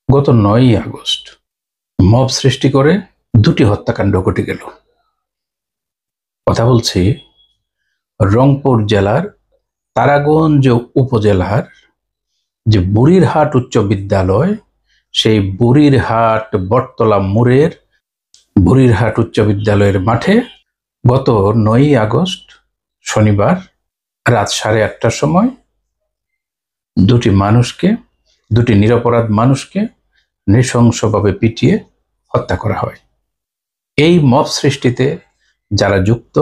গত ৯ই August mob সৃষ্টি করে দুটি হত্যাকাণ্ড ঘটে গেল। কথা বলছি রংপুর জেলার তারাগঞ্জ উপজেলার যে বুড়িরহাট উচ্চ বিদ্যালয়, সেই বুড়িরহাট বটতলা মোড়ের বুড়িরহাট উচ্চ বিদ্যালয়ের মাঠে গত ৯ই আগস্ট শনিবার রাত ৮:৩০টার সময় দুটি নিরপরাধ মানুষকে নৃশংসভাবে পিটিয়ে হত্যা করা হয়। এই মব সৃষ্টিতে যারা যুক্ত,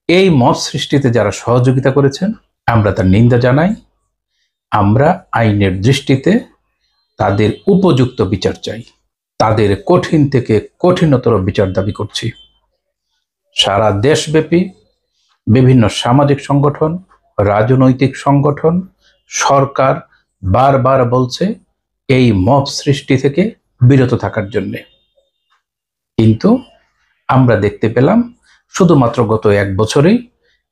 এই মব সৃষ্টিতে যারা সহযোগিতা করেছেন, আমরা তার নিন্দা জানাই। আমরা আইনের দৃষ্টিতে তাদের উপযুক্ত বিচার চাই, তাদের কঠিন থেকে কঠিনতর বিচার দাবি করছি। সারা দেশব্যাপী বিভিন্ন সামাজিক সংগঠন, রাজনৈতিক সংগঠন, সরকার বারবার বলছে এই মব সৃষ্টি থেকে বিরত থাকার জন্যে, কিন্তু আমরা দেখতে পেলাম শুধুমাত্র গত ১ বছরেই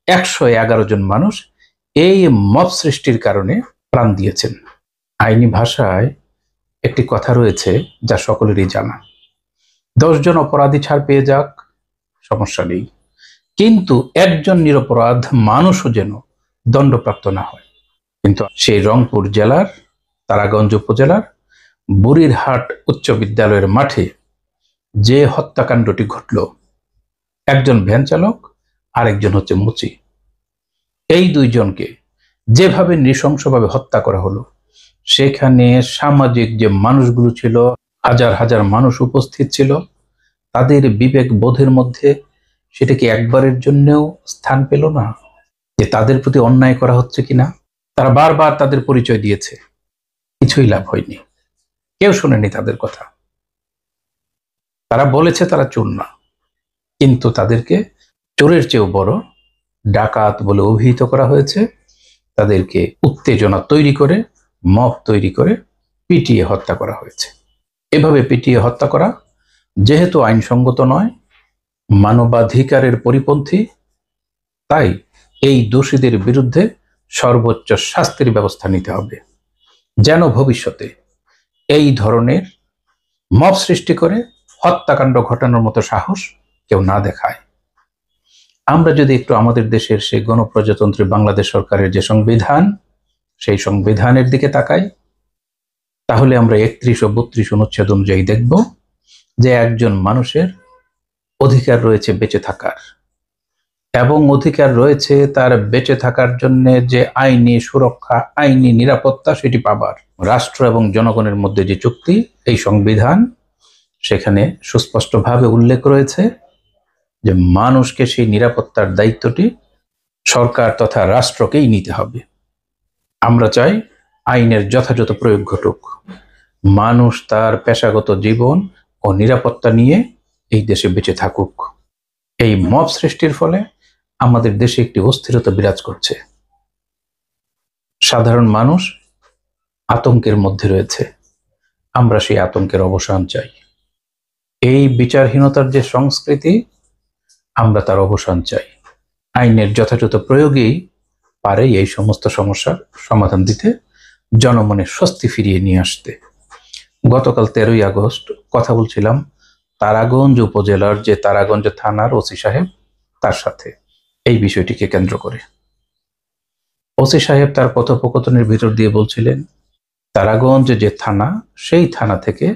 ১১১ জন মানুষ এই মব সৃষ্টির কারণে প্রাণ দিয়েছেন। আইনি ভাষায় একটি কথা রয়েছে যা সকলেরই জানা, ১০ জন অপরাধী ছাড় পেয়ে যাক, সমস্যা নেই, কিন্তু একজন নিরপরাধ মানুষও যেন দণ্ডপ্রাপ্ত না হয়। কিন্তু সেই রংপুর জেলার তারাগঞ্জ উপজেলার বুড়িরহাট উচ্চ বিদ্যালয়ের মাঠে যে হত্যাকাণ্ডটি ঘটল, একজন ভ্যান চালক আর একজন হচ্ছে মুচি, এই দুইজনকে যেভাবে নৃশংসভাবে হত্যা করা হলো, সেখানে সামাজিক যে মানুষগুলো ছিল, হাজার হাজার মানুষ উপস্থিত ছিল, তাদের বিবেক বোধের মধ্যে সেটা কি একবারের জন্যও স্থান পেল না যে তাদের প্রতি অন্যায় করা হচ্ছে কিনা? তারা বারবার তাদের পরিচয় দিয়েছে, কিছুই লাভ হয়নি, কেউ শোনেনি তাদের কথা। তারা বলেছে তারা চোর না, কিন্তু তাদেরকে চোরের চেয়েও বড় ডাকাত বলে অভিহিত করা হয়েছে। তাদেরকে উত্তেজনা তৈরি করে, মব তৈরি করে পিটিয়ে হত্যা করা হয়েছে। এভাবে পিটিয়ে হত্যা করা যেহেতু আইনসঙ্গত নয়, মানবাধিকারের পরিপন্থী, তাই এই দোষীদের বিরুদ্ধে সর্বোচ্চ শাস্তির ব্যবস্থা নিতে হবে, যেন ভবিষ্যতে এই ধরনের মব সৃষ্টি করে হত্যাকাণ্ড ঘটানোর মতো সাহস কেউ না দেখায়। আমরা যদি একটু আমাদের দেশের সেই গণপ্রজাতন্ত্রী বাংলাদেশ সরকারের যে সংবিধান, সেই সংবিধানের দিকে তাকাই, তাহলে আমরা ৩১ ও ৩২ অনুচ্ছেদ অনুযায়ী দেখব যে একজন মানুষের অধিকার রয়েছে বেঁচে থাকার, এবং অধিকার রয়েছে তার বেঁচে থাকার জন্য যে আইনি সুরক্ষা, আইনি নিরাপত্তা সেটি পাবার। রাষ্ট্র এবং জনগণের মধ্যে যে চুক্তি, এই সংবিধান, সেখানে সুস্পষ্টভাবে উল্লেখ রয়েছে যে মানুষকে সেই নিরাপত্তার দায়িত্বটি সরকার তথা রাষ্ট্রকেই নিতে হবে। আমরা চাই আইনের যথাযথ প্রয়োগ ঘটুক, মানুষ তার পেশাগত জীবন ও নিরাপত্তা নিয়ে এই দেশে বেঁচে থাকুক। এই মব সৃষ্টির ফলে আমাদের দেশে একটি অস্থিরতা বিরাজ করছে, সাধারণ মানুষ আতঙ্কের মধ্যে রয়েছে। আমরা সেই আতঙ্কের অবসান চাই। এই বিচারহীনতার যে সংস্কৃতি, আমরা তার অবসান চাই। আইনের যথাযথ প্রয়োগেই পারে এই সমস্ত সমস্যার সমাধান দিতে, জনমনে স্বস্তি ফিরিয়ে নিয়ে আসতে। গতকাল ১৩ই আগস্ট কথা বলছিলাম তারাগঞ্জ উপজেলার যে তারাগঞ্জ থানার ওসি সাহেব, তার সাথে এই বিষয়টিকে কেন্দ্র করে। ওসি সাহেব তার কথোপকথনের ভিতর দিয়ে বলছিলেন তারাগঞ্জ যে থানা, সেই থানা থেকে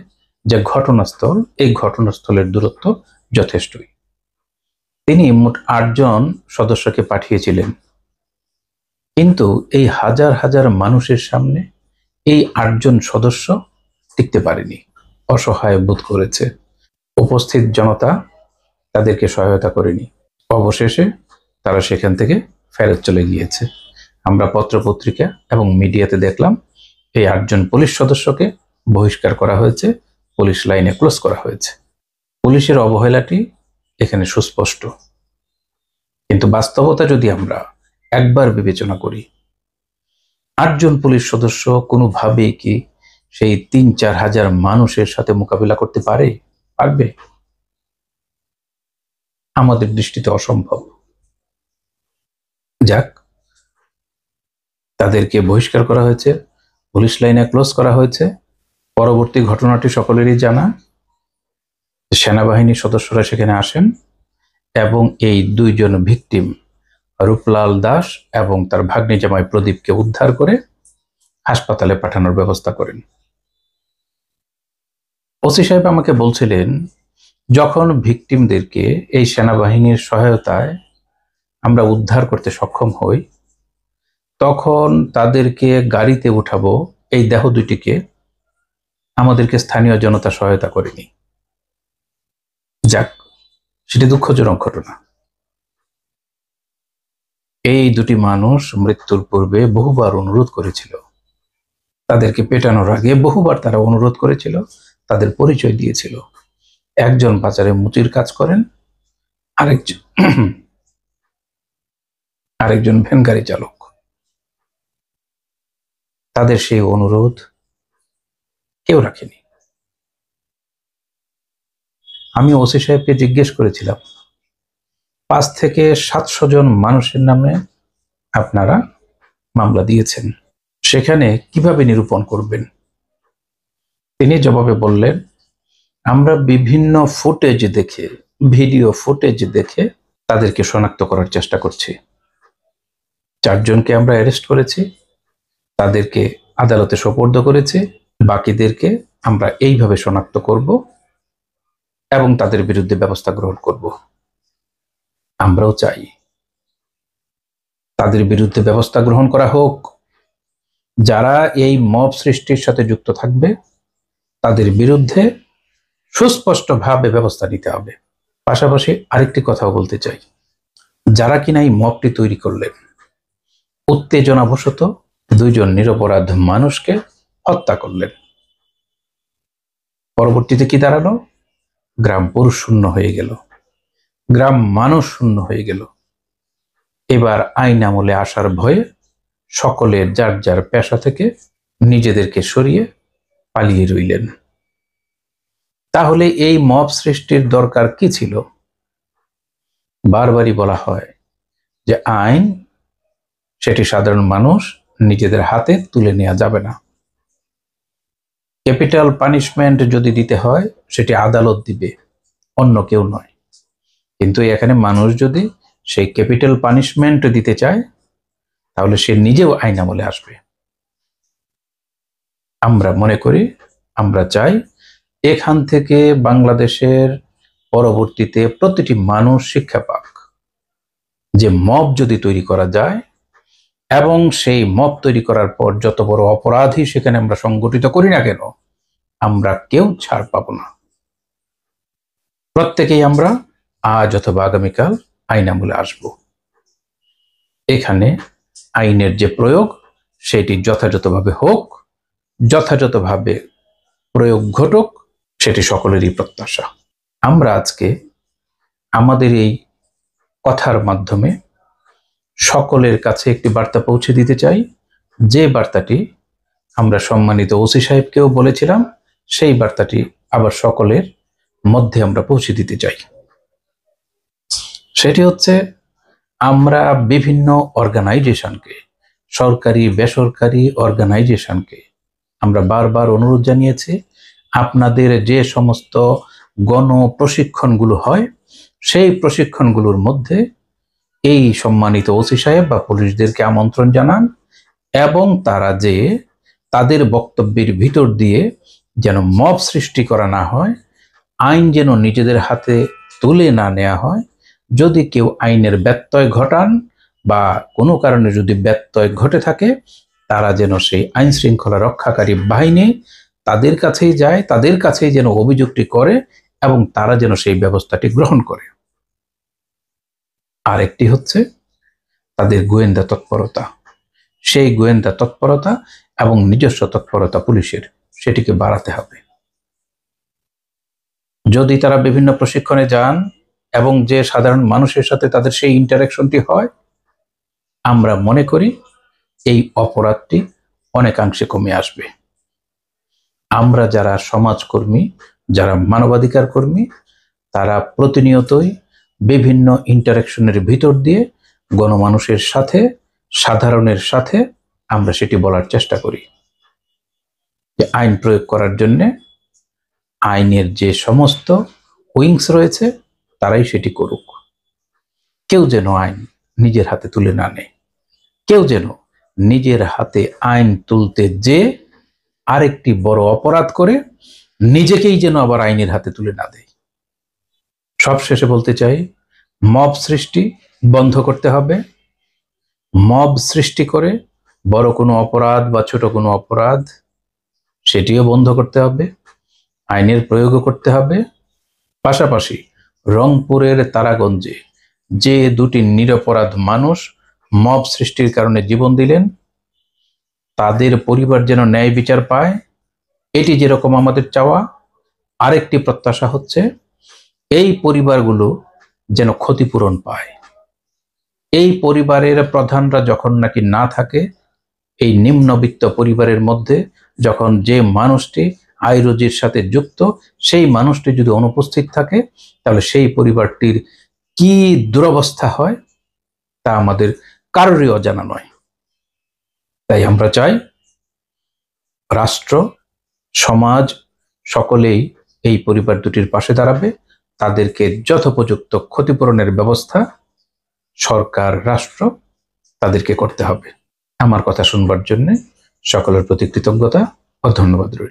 যে ঘটনাস্থল, এই ঘটনাস্থলের দূরত্ব যথেষ্টই। তিনি মোট ৮ জন সদস্যকে পাঠিয়েছিলেন, কিন্তু এই হাজার হাজার মানুষের সামনে এই ৮ জন সদস্য টিকতে পারেনি, অসহায় বোধ করেছে। উপস্থিত জনতা তাদেরকে সহায়তা করেনি, অবশেষে তারা সেখান থেকে ফেরত চলে গিয়েছে। আমরা পত্রপত্রিকা এবং মিডিয়াতে দেখলাম এই ৮ জন পুলিশ সদস্যকে বহিষ্কার করা হয়েছে, পুলিশ লাইনে ক্লোজ করা হয়েছে। পুলিশের অবহেলাটি এখানে সুস্পষ্ট, কিন্তু বাস্তবতা যদি আমরা একবার বিবেচনা করি, ৮ জন পুলিশ সদস্য কোনোভাবেই কি সেই ৩-৪ হাজার মানুষের সাথে মোকাবিলা করতে পারবে? আমাদের দৃষ্টিতে অসম্ভব। যাক, তাদেরকে বহিষ্কার করা হয়েছে, পুলিশ লাইনে ক্লোজ করা হয়েছে, পরবর্তী ঘটনাটি সকলেরই জানা। সেনাবাহিনীর সদস্যরা সেখানে আসেন এবং এই দুইজন ভিকটিম রূপলাল দাস এবং তার ভাগ্নি জামাই প্রদীপকে উদ্ধার করে হাসপাতালে পাঠানোর ব্যবস্থা করেন। ওসি সাহেব আমাকে বলছিলেন, যখন ভিকটিমদেরকে এই সেনাবাহিনীর সহায়তায় আমরা উদ্ধার করতে সক্ষম হই, তখন তাদেরকে গাড়িতে উঠাবো, এই দেহ দুটিকে আমাদেরকে স্থানীয় জনতা সহায়তা করেনি। যাক, সেটি দুঃখজনক ঘটনা। এই দুটি মানুষ মৃত্যুর পূর্বে বহুবার অনুরোধ করেছিল, তাদেরকে পেটানোর আগে বহুবার তারা অনুরোধ করেছিল, তাদের পরিচয় দিয়েছিল। একজন বাজারে মুচির কাজ করেন, আরেকজন ভ্যান গাড়ি চালক। তাদের সেই অনুরোধ কেউ রাখেনি। আমি ওসি সাহেবকে জিজ্ঞেস করেছিলাম, 5 থেকে 700 জন মানুষের নামে আপনারা মামলা দিয়েছেন, সেখানে কিভাবে নিরূপণ করবেন? তিনি জবাবে বললেন, আমরা বিভিন্ন ফুটেজ দেখে, ভিডিও ফুটেজ দেখে তাদেরকে শনাক্ত করার চেষ্টা করছি। 4 জনকে আমরা অ্যারেস্ট করেছি, তাদেরকে আদালতে সোপর্দ করেছি, বাকিদেরকে আমরা এইভাবে শনাক্ত করব এবং তাদের বিরুদ্ধে ব্যবস্থা গ্রহণ করব। আমরাও চাই তাদের বিরুদ্ধে ব্যবস্থা গ্রহণ করা হোক। যারা এই মব সৃষ্টির সাথে যুক্ত থাকবে তাদের বিরুদ্ধে সুস্পষ্টভাবে ব্যবস্থা নিতে হবে। পাশাপাশি আরেকটি কথাও বলতে চাই, যারা কিনা এই মবটি তৈরি করলেন, উত্তেজনাবশত 2 জন নিরপরাধ মানুষকে হত্যা করলেন। পরবর্তীতে কি দাঁড়ালো? গ্রাম পুরুষ শূন্য হয়ে গেল, গ্রাম মানুষ শূন্য হয়ে গেল। এবার আইন আমলে আসার ভয়ে সকলে যার যার পেশা থেকে নিজেদেরকে সরিয়ে পালিয়ে রইলেন। তাহলে এই মব সৃষ্টির দরকার কি ছিল? বারবারই বলা হয় যে আইন সেটি সাধারণ মানুষ নিজেদের হাতে তুলে নেওয়া যাবে না। ক্যাপিটাল পানিশমেন্ট যদি দিতে হয় সেটি আদালত দিবে, অন্য কেউ নয়। কিন্তু এখানে মানুষ যদি সেই ক্যাপিটাল পানিশমেন্ট দিতে চায় তাহলে সে নিজেও আইন আমলে আসবে। আমরা মনে করি, আমরা চাই এখান থেকে বাংলাদেশের পরবর্তীতে প্রতিটি মানুষ শিক্ষা পাক যে মব যদি তৈরি করা যায় এবং সেই মব তৈরি করার পর যত বড় অপরাধী সেখানে আমরা সংগঠিত করি না কেন, আমরা কেউ ছাড় পাবো না। প্রত্যেকেই আমরা আজ অথবা আগামীকাল আইন আমলে আসব। এখানে আইনের যে প্রয়োগ সেটি যথাযথভাবে হোক, যথাযথভাবে প্রয়োগ ঘটুক, সেটি সকলেরই প্রত্যাশা। আমরা আজকে আমাদের এই কথার মাধ্যমে সকলের কাছে একটি বার্তা পৌঁছে দিতে চাই, যে বার্তাটি আমরা সম্মানিত ওসি সাহেবকেও বলেছিলাম, সেই বার্তাটি আবার সকলের মধ্যে আমরা পৌঁছে দিতে চাই। সেটি হচ্ছে, আমরা বিভিন্ন অর্গানাইজেশনকে, সরকারি বেসরকারি অর্গানাইজেশনকে আমরা বারবার অনুরোধ জানিয়েছি, আপনাদের যে সমস্ত গণ প্রশিক্ষণগুলো হয় সেই প্রশিক্ষণগুলোর মধ্যে এই সম্মানিত ওসি সাহেব বা পুলিশদেরকে আমন্ত্রণ জানান এবং তারা যে তাদের বক্তব্যের ভিতর দিয়ে যেন মব সৃষ্টি করা না হয়, আইন যেন নিজেদের হাতে তুলে না নেওয়া হয়। যদি কেউ আইনের ব্যত্যয় ঘটান বা কোনো কারণে যদি ব্যত্যয় ঘটে থাকে, তারা যেন সেই আইন শৃঙ্খলা রক্ষাকারী বাহিনী তাদের কাছেই যায়, তাদের কাছেই যেন অভিযোগটি করে এবং তারা যেন সেই ব্যবস্থাটি গ্রহণ করে। আরেকটি হচ্ছে তাদের গোয়েন্দা তৎপরতা, সেই গোয়েন্দা তৎপরতা এবং নিজস্ব তৎপরতা পুলিশের, সেটিকে বাড়াতে হবে। যদি তারা বিভিন্ন প্রশিক্ষণে যান এবং যে সাধারণ মানুষের সাথে তাদের সেই ইন্টারাকশনটি হয়, আমরা মনে করি এই অপরাধটি অনেকাংশে কমে আসবে। আমরা যারা সমাজকর্মী, যারা মানবাধিকার কর্মী, তারা প্রতিনিয়তই বিভিন্ন ইন্টারাকশনের ভিতর দিয়ে গণমানুষের সাথে, সাধারণের সাথে আমরা সেটি বলার চেষ্টা করি। যে আইন প্রয়োগ করার জন্য আইনের যে সমস্ত উইংস রয়েছে তারাই সেটি করুক। কেউ যেন আইন নিজের হাতে তুলে না নেয়, কেউ যেন নিজের হাতে আইন তুলতে যে আরেকটি বড় অপরাধ করে নিজেকেই যেন আবার আইনের হাতে তুলে না দেয়। সবশেষে বলতে চাই, মব সৃষ্টি বন্ধ করতে হবে। মব সৃষ্টি করে বড় কোনো অপরাধ বা ছোট কোনো অপরাধ সেটিও বন্ধ করতে হবে, আইনের প্রয়োগও করতে হবে। পাশাপাশি রংপুরের তারাগঞ্জে যে দুটি নিরপরাধ মানুষ মব সৃষ্টির কারণে জীবন দিলেন, তাদের পরিবার যেন ন্যায় বিচার পায়, এটি যেরকম আমাদের চাওয়া, আরেকটি প্রত্যাশা হচ্ছে এই পরিবারগুলো যেন ক্ষতিপূরণ পায়। এই পরিবারের প্রধানরা যখন নাকি না থাকে, এই নিম্নবিত্ত পরিবারের মধ্যে যখন যে মানুষটি আয় রুজির সাথে যুক্ত সেই মানুষটি যদি অনুপস্থিত থাকে, তাহলে সেই পরিবারটির কি দুরবস্থা হয় তা আমাদের কারোরই অজানা নয়। তাই আমরা চাই রাষ্ট্র, সমাজ সকলেই এই পরিবার দুটির পাশে দাঁড়াবে। তাদেরকে যথোপযুক্ত ক্ষতিপূরণের ব্যবস্থা সরকার, রাষ্ট্র তাদেরকে করতে হবে। আমার কথা শুনবার জন্য সকলের প্রতি কৃতজ্ঞতা ও ধন্যবাদ রইল।